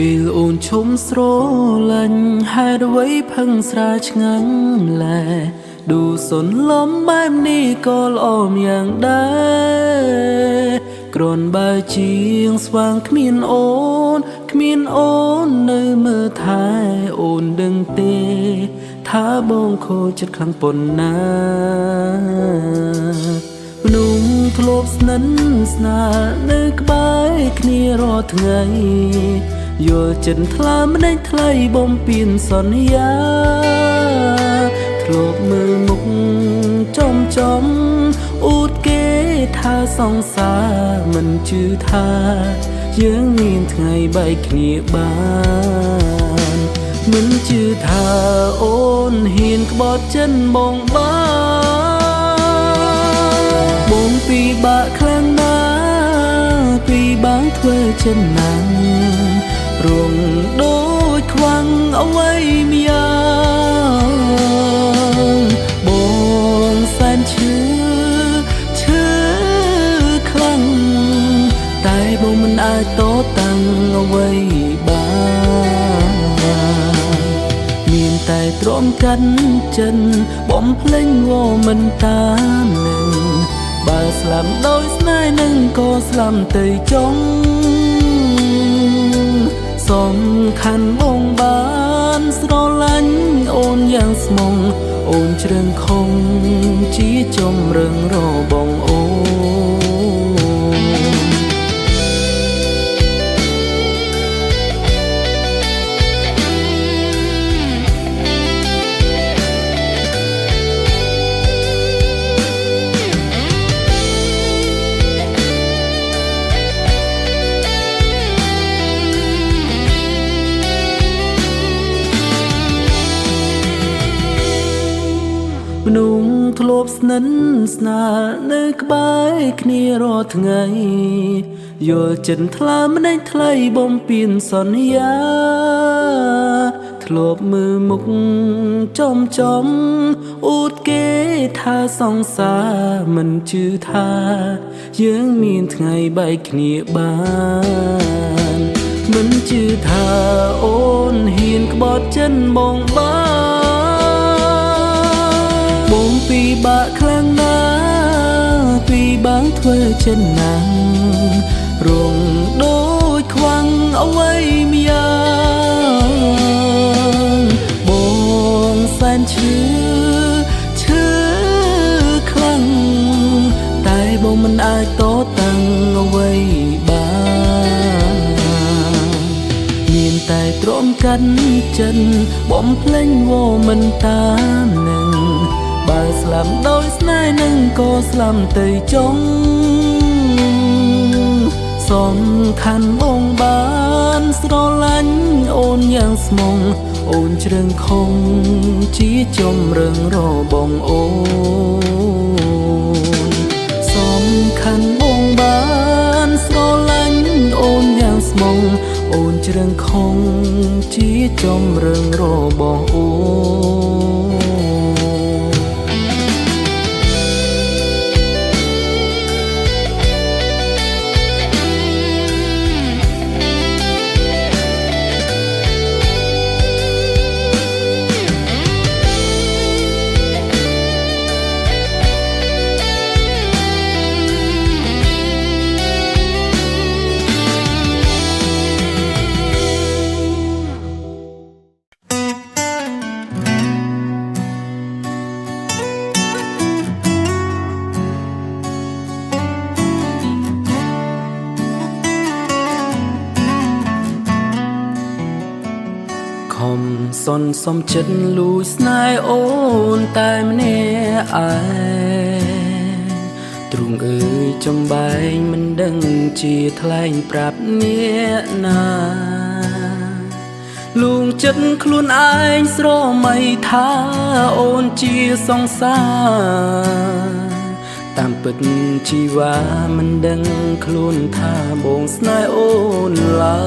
ពេលអូនឈុំស្រលាញ់ហេតុអ្វីផឹងស្រាឆ្ងាញ់ឡែឌូសនលំបែបនេះក៏ល្អម្យ៉ាងដែរគ្រាន់បើជាងស្វាងគ្មានអូននៅមើលថែអូនដឹងទេថាបងខូចចិត្តខ្លាំងប៉ុណ្ណាមនុស្សធ្លាប់ស្និទ្ធស្នាលនៅក្បែរគ្នារាល់ថ្ងៃយល់ចិត្តថ្លើមម្ដេចថ្លៃបំពេញសន្យាធ្លាប់មើលមុខចំអ៊ូតគេថាសង្សារមិនជឿថាយើងមានថ្ងៃបែកគ្នាបានមិនជឿថាអូនហ៊ានក្បត់ចិនបងបងពីបាក់ខ្លាំងណាស់ពីបាងធ្វើចិនណាស់រងដូចខ្វាំងអ្វីម្យ៉ាងបងសែនឈឺខ្លាំងតែបងមិនអាចតតាំងអ្វីបានមានតែទ្រាំកាន់ចិនបំភ្លេចវមិនតាមនឹងបើស្លាប់ដោយស្នេហ៍នឹងក៏ស្លាប់ទៅចុងសំខាន់បងបានស្រឡាញ់អូនយ៉ាងស្មងអូនជ្រឹងខំជាចំរឹងរបងអូមនុស្សធ្លាប់ស្និទ្ធស្នាលនៅក្បែរគ្នារាល់ថ្ងៃយល់ចិត្តថ្លើមម្ដេចថ្លៃបំពេញសន្យាធ្លាប់មើលមុខចំអ៊ូតគេថាសង្សារមិនជឿថាយើងមានថ្ងៃបែកគ្នាបានមិនជឿថាអូនហ៊ានក្បត់ចិនបងបងពីបាក់ខ្លាំងណាស់ពីបាងធ្វើចិនណាស់រងដូចខ្វាំងអ្វីម្យ៉ាងបងសែនឈឺខ្លាំងតែបងមិនអាចតតាំងអ្វីបានមានតែទ្រាំកាន់ចិនបំភ្លេចវមិនតាមនឹងបើស្លាប់ដោយស្នេហ៍នឹងក៏ស្លាប់ទៅចុងសំខាន់បងបានស្រឡាញ់អូនយ៉ាងស្មងអូនជ្រឹងខំជាចំរឹងរបងអូនសំខាន់បងបានស្រឡាញ់អូនយ៉ាងស្មងអូនជ្រឹងខំជាចំរឹងរបងអូសន់សំចិត្តលួចស្នេហ៍អូនតែម្នាក់ឯងទ្រង់អើយចំបែងមិនដឹងជាថ្លែងប្រាប់អ្នកណាលួងចិត្តខ្លួនឯងស្រមៃថាអូនជាសង្សារតាមពិតជីវ៉ាមិនដឹងខ្លួនថាបងស្នេហ៍អូនឡើ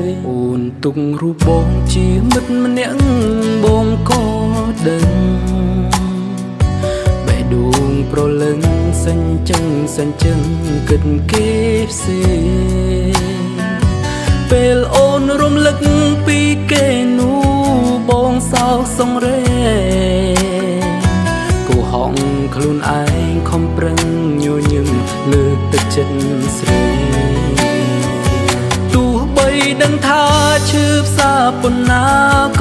យអូនទុករូបបងជាមិត្តម្នាក់បងក៏ដឹងបេះដូងប្រលឹងសេញចឹងគិតគេផ្សេង ពេលអូនរំលឹកពីគេនោះបងសោកសង្រេគូហងខ្លួនឯងខំប្រឹងញញឹមលើកទឹកចិត្តស្រីទោះបីដឹងថាឈឺផ្សាប៉ុណ្ណា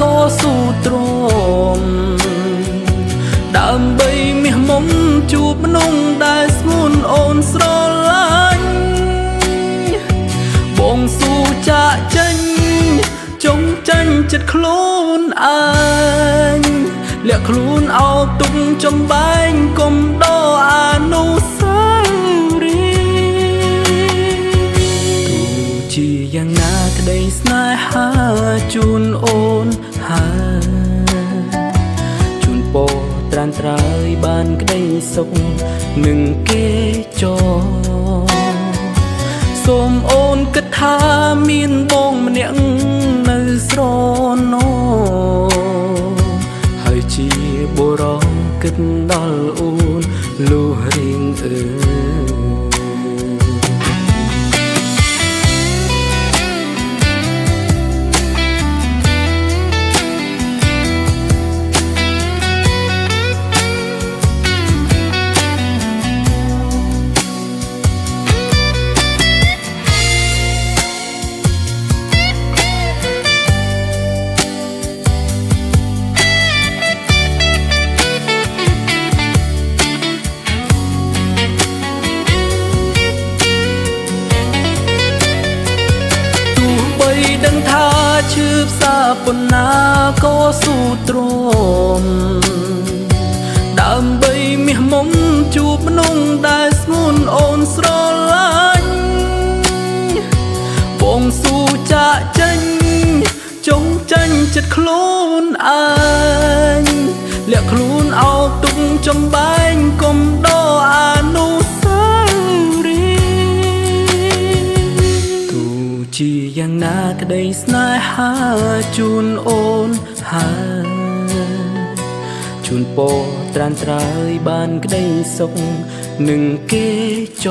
ក៏ស៊ូទ្រាំដើម្បីមាសមុំជួបមនុស្សដែលស្ងួនអូនស្រឡាញ់បងស៊ូចាក់ចេញចង់ចាញ់ចិត្តខ្លួនឯងលាក់ខ្លួនអោបទុកចំបែងកុំដកអនុស្សាវរីយ៍ទោះជាយ៉ាងណាក្តីស្នេហាជូនអូនហើយជូនពរត្រានត្រើយបានក្តីសុខនឹងគេចសូមអូនគិតថាមានបងម្នាក់នៅស្រណោហើយជាបុរសគិតដល់អូនលុះរៀងដឹងថាឈឺផ្សាប៉ុណ្ណាក៏ស៊ូទ្រាំដើម្បីមាសមុំជួបមនុស្សដែលស្ងួនអូនស្រឡាញ់បងស៊ូចាក់ចេញចង់ចាញ់ចិត្តខ្លួនឯងលាក់ខ្លួនអោបទុកចំបែងកុំដកអនុស្សាវរីយ៍ទោះជាយ៉ាងណាក្តីស្នេហាជូនអូនហើយជូនពរត្រានត្រើយបានក្តីសុខនឹងគេច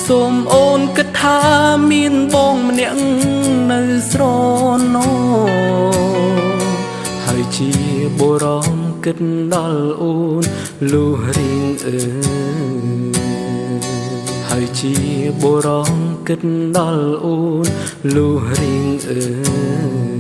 សូមអូនគិតថាមានបងម្នាក់នៅស្រណោហើយជាបុរសគិតដល់អូនលុះរៀងហើយជាបុរសគិតដល់អូនលុះរៀង